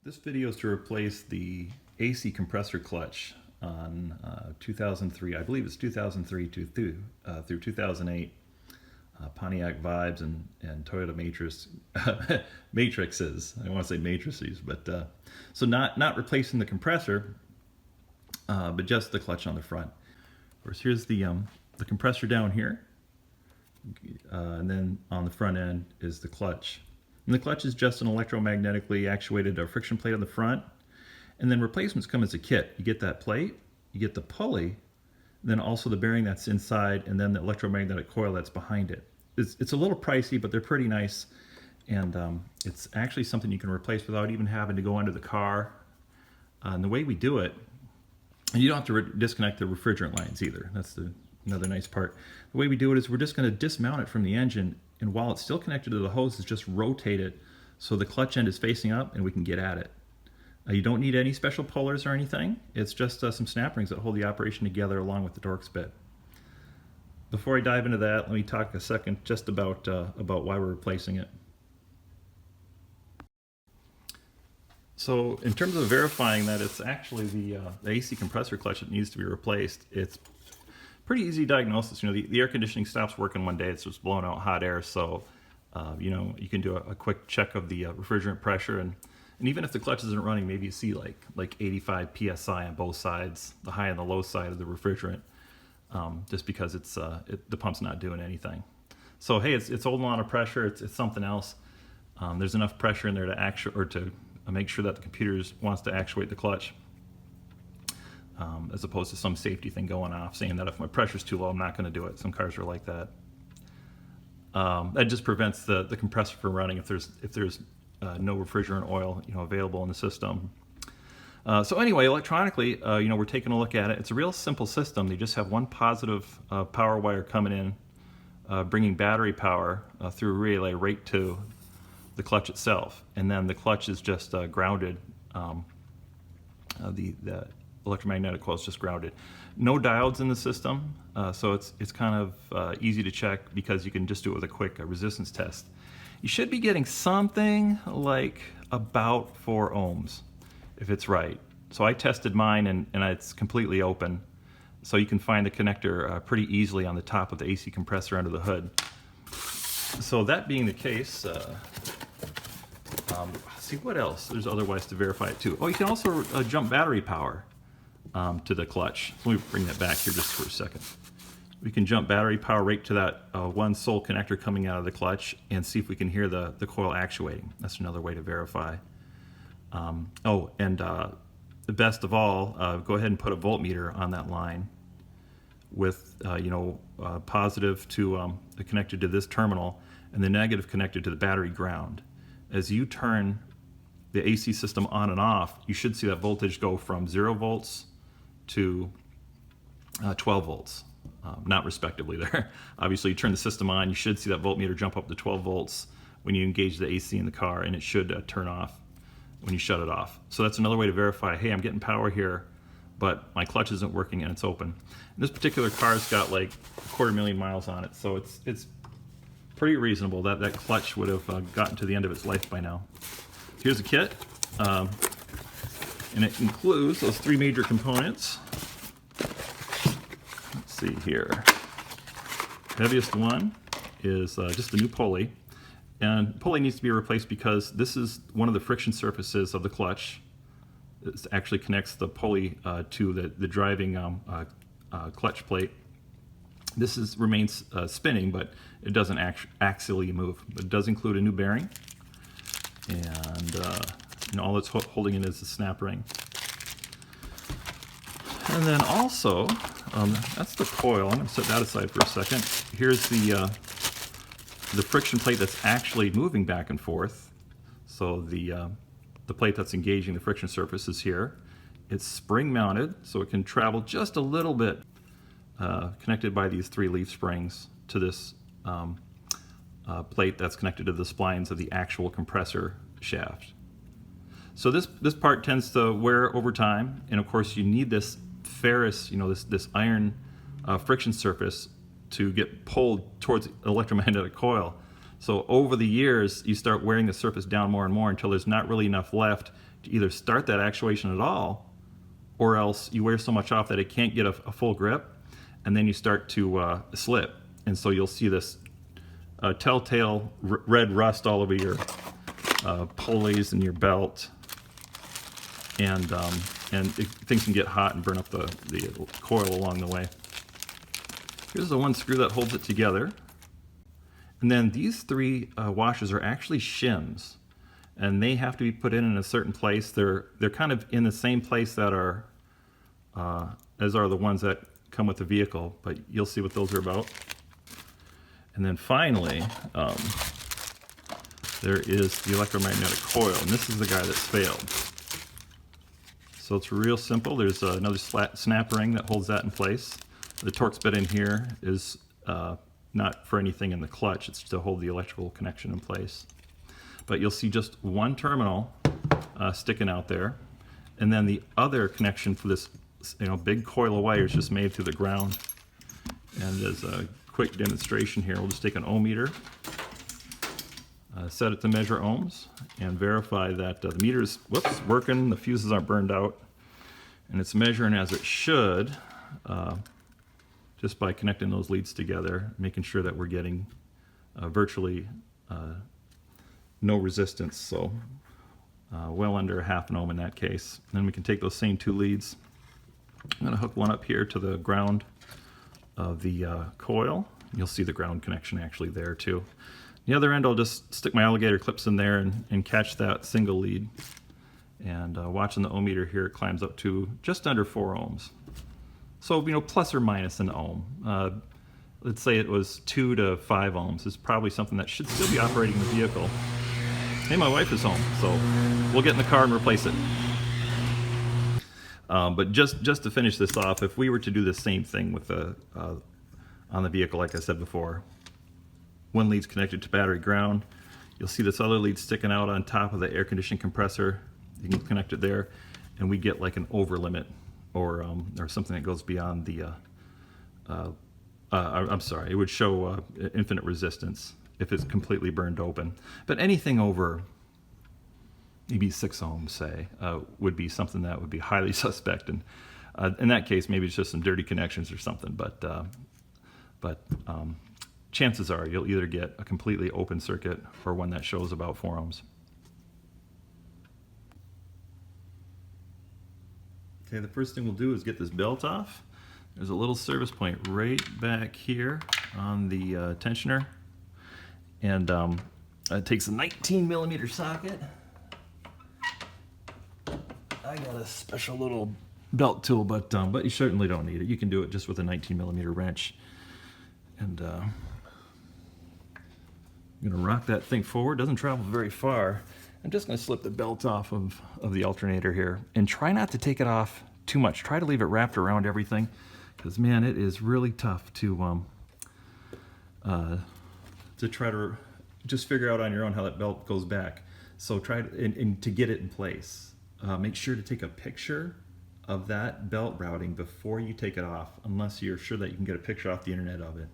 This video is to replace the AC compressor clutch on 2003, I believe it's 2003 through 2008 Pontiac Vibes and Toyota Matrixes. I want to say matrices, but so not replacing the compressor, but just the clutch on the front. Of course, here's the compressor down here, and then on the front end is the clutch. And the clutch is just an electromagnetically actuated friction plate on the front. And then replacements come as a kit. You get that plate, you get the pulley, and then also the bearing that's inside, and then the electromagnetic coil that's behind it. It's a little pricey, but they're pretty nice. And it's actually something you can replace without even having to go under the car. And the way we do it, and you don't have to disconnect the refrigerant lines either. That's another nice part. The way we do it is we're just going to dismount it from the engine, and while it's still connected to the hose, is just rotate it so the clutch end is facing up and we can get at it. You don't need any special pullers or anything. It's just some snap rings that hold the operation together along with the Torx bit. Before I dive into that, let me talk a second just about why we're replacing it. So in terms of verifying that it's actually the AC compressor clutch that needs to be replaced, it's pretty easy diagnosis. You know, the air conditioning stops working one day, it's just blowing out hot air, so you know, you can do a quick check of the refrigerant pressure, and even if the clutch isn't running, maybe you see like 85 psi on both sides, the high and the low side of the refrigerant, just because the pump's not doing anything. So hey, it's holding a lot of pressure. It's something else. There's enough pressure in there to make sure that the computer wants to actuate the clutch. As opposed to some safety thing going off saying that if my pressure's too low, I'm not going to do it. Some cars are like that. That just prevents the compressor from running if there's no refrigerant oil, you know, available in the system. So anyway, electronically, you know, we're taking a look at it. It's a real simple system. They just have one positive power wire coming in, bringing battery power through a relay right to the clutch itself, and then the clutch is just grounded. The electromagnetic coil is just grounded. No diodes in the system, so it's kind of easy to check because you can just do it with a quick resistance test. You should be getting something like about 4 ohms if it's right. So I tested mine and it's completely open, so you can find the connector pretty easily on the top of the AC compressor under the hood. So that being the case, see what else there's otherwise to verify it too. Oh, you can also jump battery power to the clutch. Let me bring that back here just for a second. We can jump battery power right to that one sole connector coming out of the clutch and see if we can hear the coil actuating. That's another way to verify. Oh, and the best of all, go ahead and put a voltmeter on that line with you know, positive to connected to this terminal and the negative connected to the battery ground. As you turn the AC system on and off, you should see that voltage go from 0 volts to 12 volts, not respectively there. Obviously, you turn the system on, you should see that voltmeter jump up to 12 volts when you engage the AC in the car, and it should turn off when you shut it off. So that's another way to verify, hey, I'm getting power here, but my clutch isn't working and it's open. And this particular car's got like 250,000 miles on it, so it's pretty reasonable that that clutch would have gotten to the end of its life by now. Here's a kit, and it includes those 3 major components. Let's see here. Heaviest one is just the new pulley, and pulley needs to be replaced because this is one of the friction surfaces of the clutch. It actually connects the pulley to the driving clutch plate. This remains spinning, but it doesn't axially move. But it does include a new bearing, and all it's holding in is the snap ring. And then also, that's the coil. I'm going to set that aside for a second. Here's the friction plate that's actually moving back and forth. So the plate that's engaging the friction surface is here. It's spring mounted, so it can travel just a little bit, connected by these 3 leaf springs to this plate that's connected to the splines of the actual compressor shaft. So this part tends to wear over time, and of course you need this ferrous, you know, this iron friction surface to get pulled towards the electromagnetic coil. So over the years, you start wearing the surface down more and more until there's not really enough left to either start that actuation at all, or else you wear so much off that it can't get a full grip, and then you start to slip. And so you'll see this telltale red rust all over your pulleys and your belt, and things can get hot and burn up the coil along the way. Here's the one screw that holds it together. And then these three washers are actually shims, and they have to be put in a certain place. They're kind of in the same place that are as are the ones that come with the vehicle, but you'll see what those are about. And then finally, there is the electromagnetic coil, and this is the guy that's failed. So it's real simple. There's another snap ring that holds that in place. The Torx bit in here is not for anything in the clutch, it's to hold the electrical connection in place. But you'll see just one terminal sticking out there, and then the other connection for this big coil of wire is just made through the ground. And as a quick demonstration here, we'll just take an ohm meter, set it to measure ohms, and verify that the meter is working, the fuses aren't burned out, and it's measuring as it should, just by connecting those leads together, making sure that we're getting virtually no resistance, so well under 1/2 ohm in that case. And then we can take those same two leads. I'm going to hook one up here to the ground of the coil. You'll see the ground connection actually there too. The other end, I'll just stick my alligator clips in there and catch that single lead. And watching the ohm meter here, it climbs up to just under 4 ohms. So, plus or minus an ohm. Let's say it was 2 to 5 ohms. Is probably something that should still be operating the vehicle. Hey, my wife is home, so we'll get in the car and replace it. But just to finish this off, if we were to do the same thing with on the vehicle, like I said before, one lead's connected to battery ground. You'll see this other lead sticking out on top of the air conditioning compressor. You can connect it there, and we get like an over limit, or something that goes beyond the. I'm sorry, it would show infinite resistance if it's completely burned open. But anything over maybe 6 ohms, say, would be something that would be highly suspect. And in that case, maybe it's just some dirty connections or something. But chances are you'll either get a completely open circuit or one that shows about 4 ohms. Okay, the first thing we'll do is get this belt off. There's a little service point right back here on the tensioner. And it takes a 19mm socket. I got a special little belt tool, but you certainly don't need it. You can do it just with a 19mm wrench. And I'm gonna rock that thing forward. Doesn't travel very far. I'm just gonna slip the belt off of the alternator here, and try not to take it off too much. Try to leave it wrapped around everything, because man, it is really tough to try to just figure out on your own how that belt goes back. So try to get it in place. Make sure to take a picture of that belt routing before you take it off, unless you're sure that you can get a picture off the internet of it.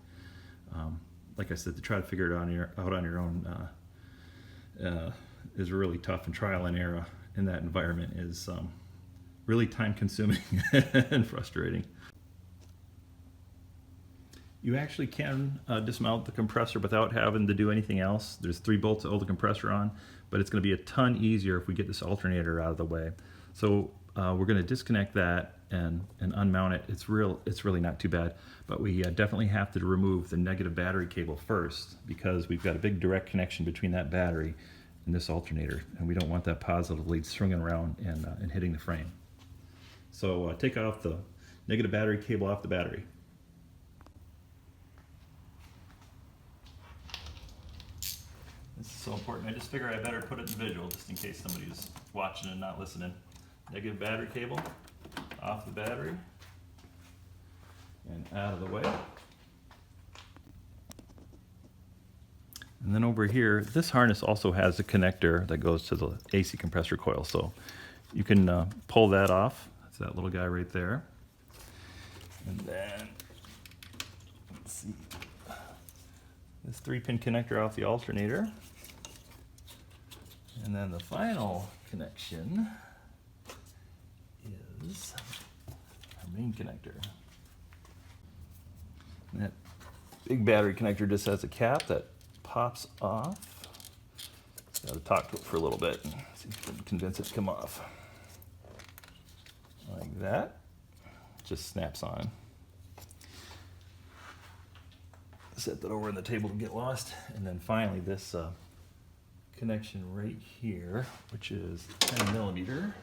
Like I said, to try to figure it out on your own is really tough, and trial and error in that environment is really time-consuming and frustrating. You actually can dismount the compressor without having to do anything else. There's 3 bolts that hold the compressor on, but it's going to be a ton easier if we get this alternator out of the way. So we're going to disconnect that and unmount it. It's really not too bad, but we definitely have to remove the negative battery cable first, because we've got a big direct connection between that battery and this alternator, and we don't want that positive lead swinging around and hitting the frame. So take off the negative battery cable off the battery. This is so important. I just figured I better put it in visual just in case somebody's watching and not listening. Negative battery cable off the battery and out of the way. And then over here, this harness also has a connector that goes to the AC compressor coil. So you can pull that off. That's that little guy right there. And then, let's see. this 3-pin connector off the alternator. And then the final connection is our main connector. And that big battery connector just has a cap that pops off. Just got to talk to it for a little bit and see if we can convince it to come off. Like that. Just snaps on. Set that over on the table to get lost. And then finally this connection right here, which is 10 millimeter.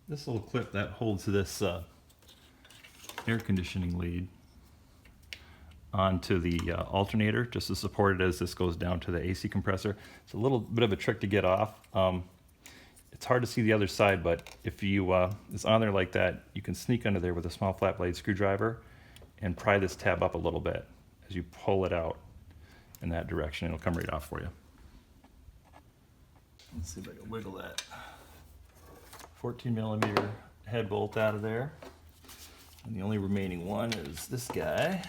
This little clip that holds this air conditioning lead onto the alternator just to support it as this goes down to the AC compressor. It's a little bit of a trick to get off. It's hard to see the other side, but if you it's on there like that, you can sneak under there with a small flat blade screwdriver and pry this tab up a little bit. As you pull it out in that direction, it'll come right off for you. Let's see if I can wiggle that 14 millimeter head bolt out of there. And the only remaining one is this guy.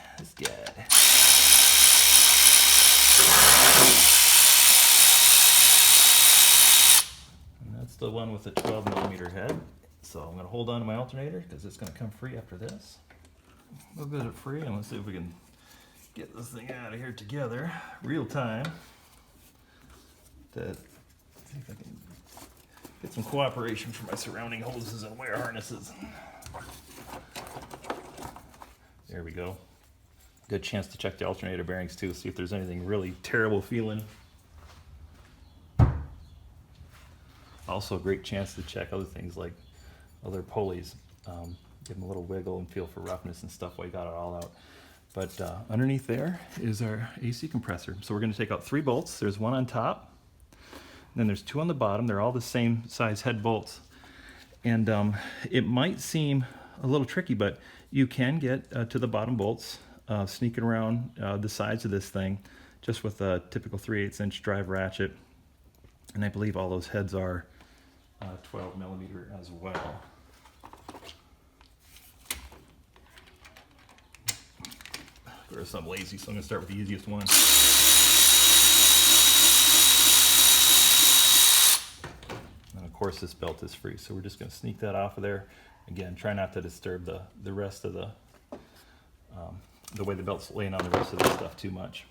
And that's the one with the 12 millimeter head. So I'm going to hold on to my alternator because it's going to come free after this. We'll get it free and let's see if we can get this thing out of here together, real time, to see if I can get some cooperation from my surrounding hoses and wire harnesses. There we go. Good chance to check the alternator bearings too, see if there's anything really terrible feeling. Also a great chance to check other things like other pulleys. Give them a little wiggle and feel for roughness and stuff while you got it all out. But underneath there is our AC compressor. So we're going to take out 3 bolts. There's one on top, and then there's 2 on the bottom. They're all the same size head bolts. And it might seem a little tricky, but you can get to the bottom bolts, sneaking around the sides of this thing, just with a typical 3/8" drive ratchet. And I believe all those heads are 12 millimeter as well. Or I'm lazy, so I'm going to start with the easiest one. And of course this belt is free, so we're just going to sneak that off of there. Again, try not to disturb the rest of the way the belt's laying on the rest of this stuff too much.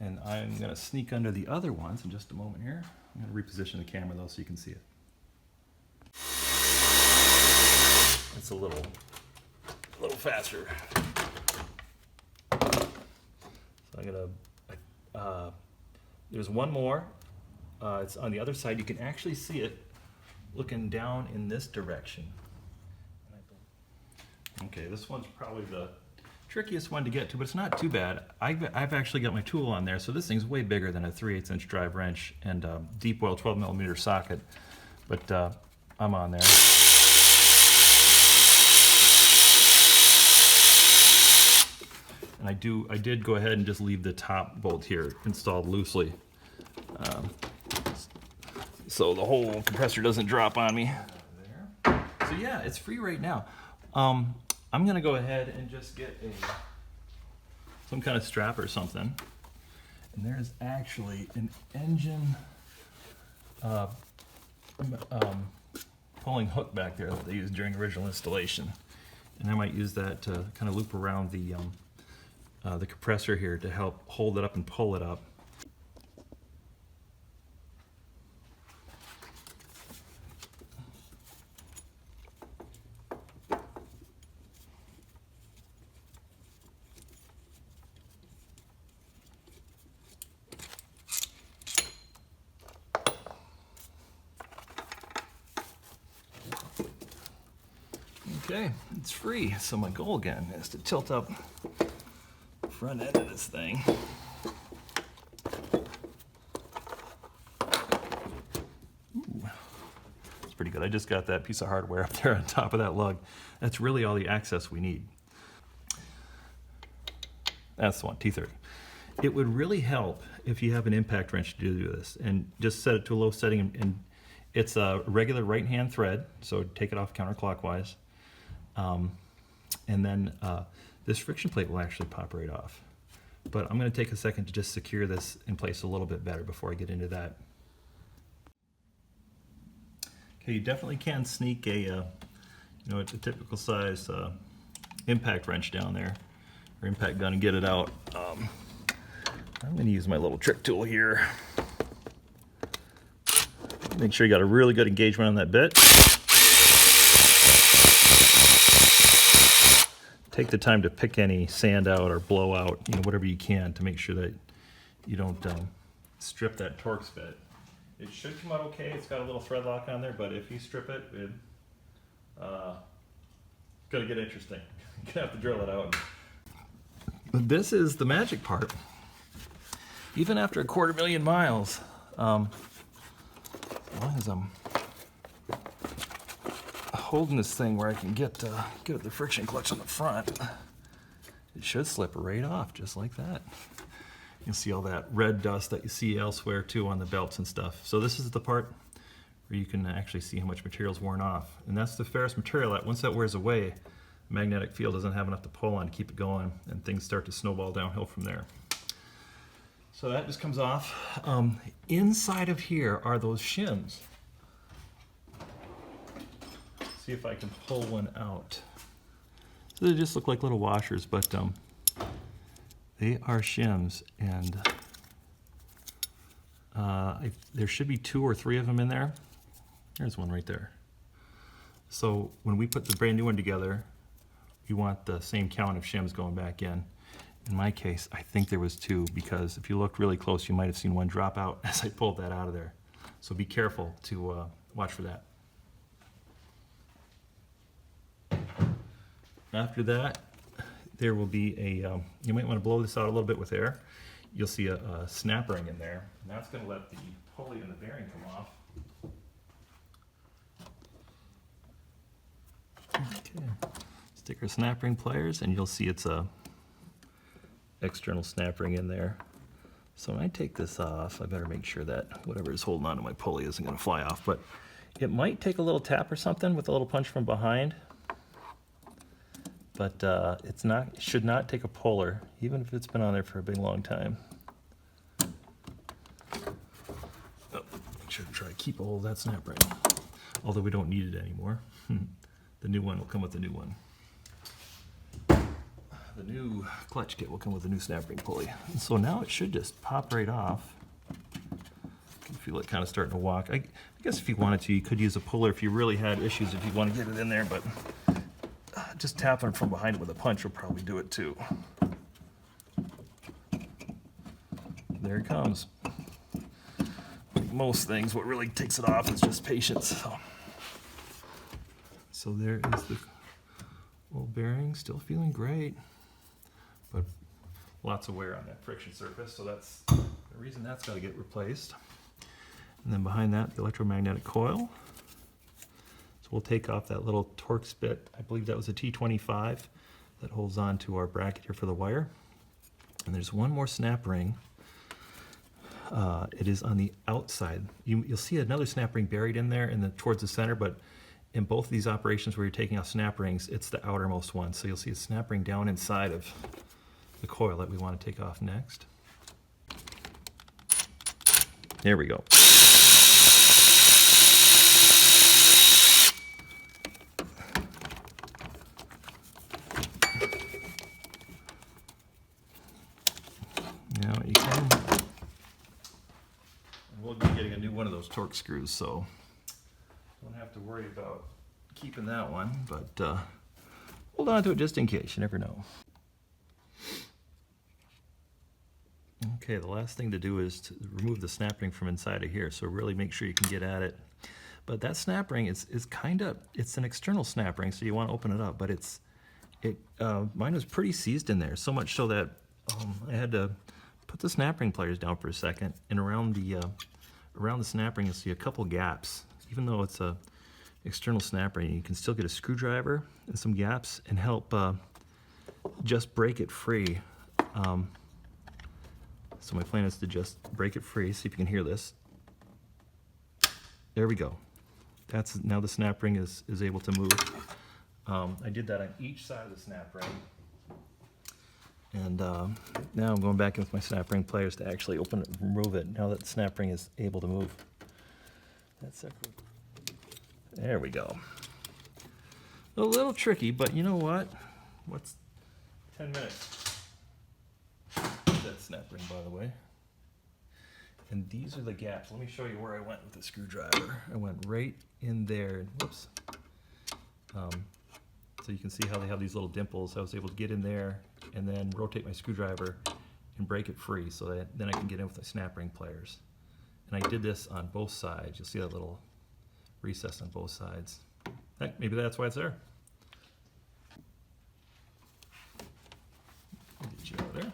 And I'm going to sneak under the other ones in just a moment here. I'm going to reposition the camera though so you can see it. It's a little faster. So I'm gonna, there's one more. It's on the other side. You can actually see it looking down in this direction. Okay, this one's probably the trickiest one to get to, but it's not too bad. I've actually got my tool on there, so this thing's way bigger than a 3/8" drive wrench and deep well 12 millimeter socket, but I'm on there. And I did go ahead and just leave the top bolt here installed loosely, so the whole compressor doesn't drop on me. So yeah, it's free right now. I'm gonna go ahead and just get some kind of strap or something. And there's actually an engine pulling hook back there that they used during original installation. And I might use that to kind of loop around the compressor here to help hold it up and pull it up. Okay, it's free. So my goal again is to tilt up the front end of this thing. Ooh, that's pretty good. I just got that piece of hardware up there on top of that lug. That's really all the access we need. That's the one, T30. It would really help if you have an impact wrench to do this, and just set it to a low setting, and it's a regular right-hand thread, so take it off counterclockwise. And then this friction plate will actually pop right off. But I'm going to take a second to just secure this in place a little bit better before I get into that. Okay, you definitely can sneak a typical size impact wrench down there, or impact gun, and get it out. I'm going to use my little trick tool here. Make sure you got a really good engagement on that bit. Take the time to pick any sand out or blow out, whatever you can to make sure that you don't strip that Torx bit. It should come out okay. It's got a little thread lock on there, but if you strip it, it's gonna get interesting. You're gonna have to drill it out. But this is the magic part. Even after 250,000 miles, as long as I'm holding this thing where I can get at the friction clutch on the front, it should slip right off just like that. You'll see all that red dust that you see elsewhere too on the belts and stuff. So this is the part where you can actually see how much material's worn off. And that's the ferrous material that once that wears away, the magnetic field doesn't have enough to pull on to keep it going, and things start to snowball downhill from there. So that just comes off. Inside of here are those shims. See if I can pull one out. So they just look like little washers, but they are shims, and there should be 2 or 3 of them in there. There's one right there. So when we put the brand new one together, we want the same count of shims going back in. In my case, I think there was 2, because if you looked really close, you might have seen one drop out as I pulled that out of there. So be careful to watch for that. After that, there will be a, you might want to blow this out a little bit with air. You'll see a snap ring in there, and that's going to let the pulley and the bearing come off. Okay, stick our snap ring pliers, and you'll see it's a external snap ring in there. So when I take this off, I better make sure that whatever is holding on to my pulley isn't going to fly off. But it might take a little tap or something with a little punch from behind. But it should not take a puller, even if it's been on there for a big long time. Oh, make sure to try to keep a hold of that snap ring, although we don't need it anymore. The new one will come with the new one. The new clutch kit will come with a new snap ring pulley. And so now it should just pop right off. You can feel it kind of starting to walk. I guess if you wanted to, you could use a puller if you really had issues, if you want to get it in there, but just tapping from behind it with a punch will probably do it too. There it comes. Like most things, what really takes it off is just patience. So there is the old bearing, still feeling great, but lots of wear on that friction surface, so that's the reason that's got to get replaced. And then behind that, the electromagnetic coil. So we'll take off that little Torx bit. I believe that was a T25 that holds on to our bracket here for the wire. And there's one more snap ring. It is on the outside. You'll see another snap ring buried in there towards the center, but in both of these operations where you're taking off snap rings, it's the outermost one. So you'll see a snap ring down inside of the coil that we want to take off next. There we go. Now you can. We'll be getting a new one of those Torx screws, so don't have to worry about keeping that one, but hold on to it just in case, you never know. Okay, the last thing to do is to remove the snap ring from inside of here, so really make sure you can get at it. But that snap ring is kind of, it's an external snap ring, so you want to open it up, but mine was pretty seized in there, so much so that I had to put the snap ring pliers down for a second, and around the snap ring you'll see a couple gaps. Even though it's a external snap ring, you can still get a screwdriver and some gaps and help just break it free. So my plan is to just break it free. See if you can hear this. There we go. Now the snap ring is able to move. I did that on each side of the snap ring. And now I'm going back in with my snap ring pliers to actually open it and remove it now that the snap ring is able to move. That's there we go. A little tricky, but you know what? What's 10 minutes? That snap ring, by the way. And these are the gaps. Let me show you where I went with the screwdriver. I went right in there. Whoops. So you can see how they have these little dimples. I was able to get in there and then rotate my screwdriver and break it free so that then I can get in with the snap ring pliers. And I did this on both sides. You'll see that little recess on both sides. Heck, maybe that's why it's there. Get you out of there.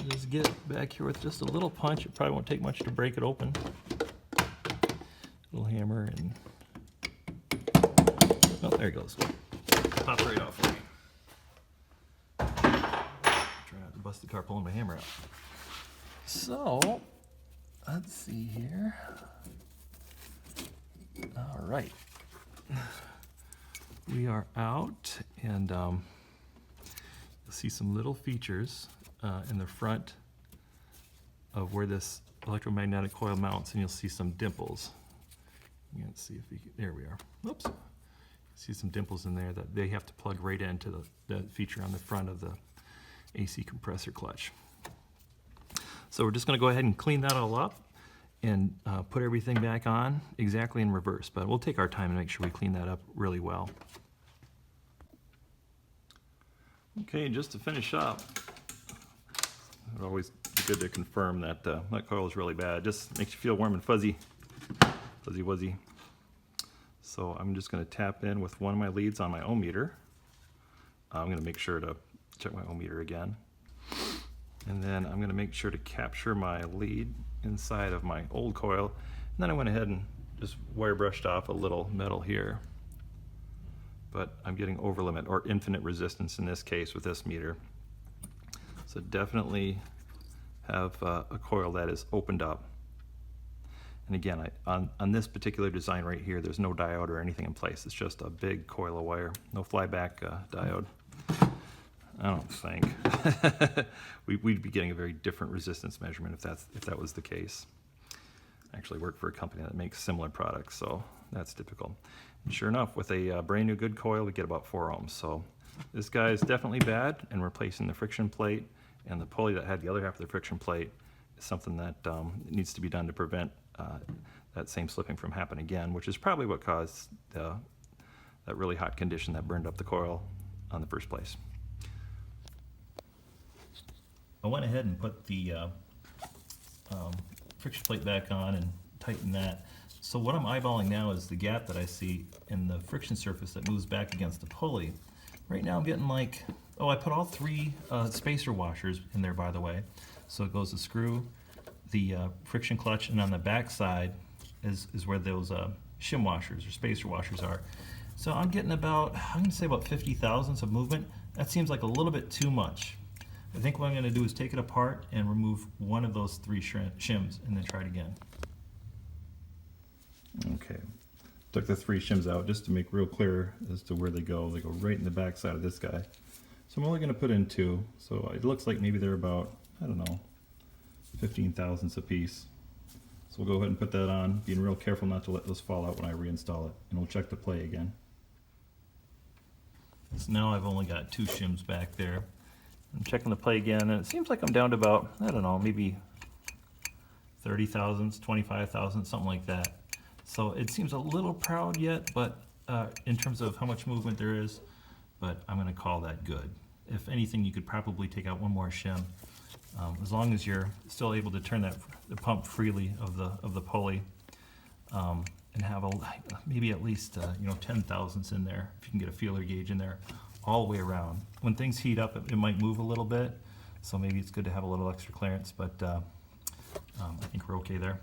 Just get back here with just a little punch. It probably won't take much to break it open. Little hammer and oh, there it goes. Pop right off for me. Try not to bust the car pulling my hammer out. So, let's see here. All right. We are out, and you'll see some little features in the front of where this electromagnetic coil mounts, and you'll see some dimples. Let's see if we can, there we are. Whoops. See some dimples in there that they have to plug right into the feature on the front of the AC compressor clutch. So we're just going to go ahead and clean that all up and put everything back on exactly in reverse, but we'll take our time and make sure we clean that up really well. Okay, just to finish up, it's always good to confirm that that coil is really bad. It just makes you feel warm and fuzzy, fuzzy-wuzzy. So I'm just going to tap in with one of my leads on my ohm meter. I'm going to make sure to check my ohm meter again. And then I'm going to make sure to capture my lead inside of my old coil. And then I went ahead and just wire brushed off a little metal here. But I'm getting over limit or infinite resistance in this case with this meter. So definitely have a coil that is opened up. And again, on this particular design right here, there's no diode or anything in place. It's just a big coil of wire, no flyback diode. I don't think. We'd be getting a very different resistance measurement if that was the case. I actually work for a company that makes similar products, so that's typical. And sure enough, with a brand new good coil, we get about 4 ohms. So this guy is definitely bad, and replacing the friction plate and the pulley that had the other half of the friction plate is something that needs to be done to prevent that same slipping from happening again, which is probably what caused that really hot condition that burned up the coil in the first place. I went ahead and put the friction plate back on and tightened that. So what I'm eyeballing now is the gap that I see in the friction surface that moves back against the pulley. Right now I'm getting like, oh, I put all 3 spacer washers in there, by the way. So it goes the screw, the friction clutch, and on the back side is where those shim washers or spacer washers are. So I'm getting about, I'm going to say about 50 thousandths of movement. That seems like a little bit too much. I think what I'm going to do is take it apart and remove one of those 3 shims and then try it again. Okay, took the 3 shims out just to make real clear as to where they go. They go right in the back side of this guy. So I'm only going to put in 2. So it looks like maybe they're about, I don't know, 15 thousandths a piece. So we'll go ahead and put that on, being real careful not to let those fall out when I reinstall it. And we'll check the play again. So now I've only got 2 shims back there. I'm checking the play again, and it seems like I'm down to about, I don't know, maybe 30 thousandths, 25 thousandths, something like that. So it seems a little proud yet, but in terms of how much movement there is, but I'm going to call that good. If anything, you could probably take out one more shim, as long as you're still able to turn the pump freely of the pulley, and have maybe at least 10 thousandths in there if you can get a feeler gauge in there all the way around. When things heat up, it might move a little bit, so maybe it's good to have a little extra clearance, but I think we're okay there.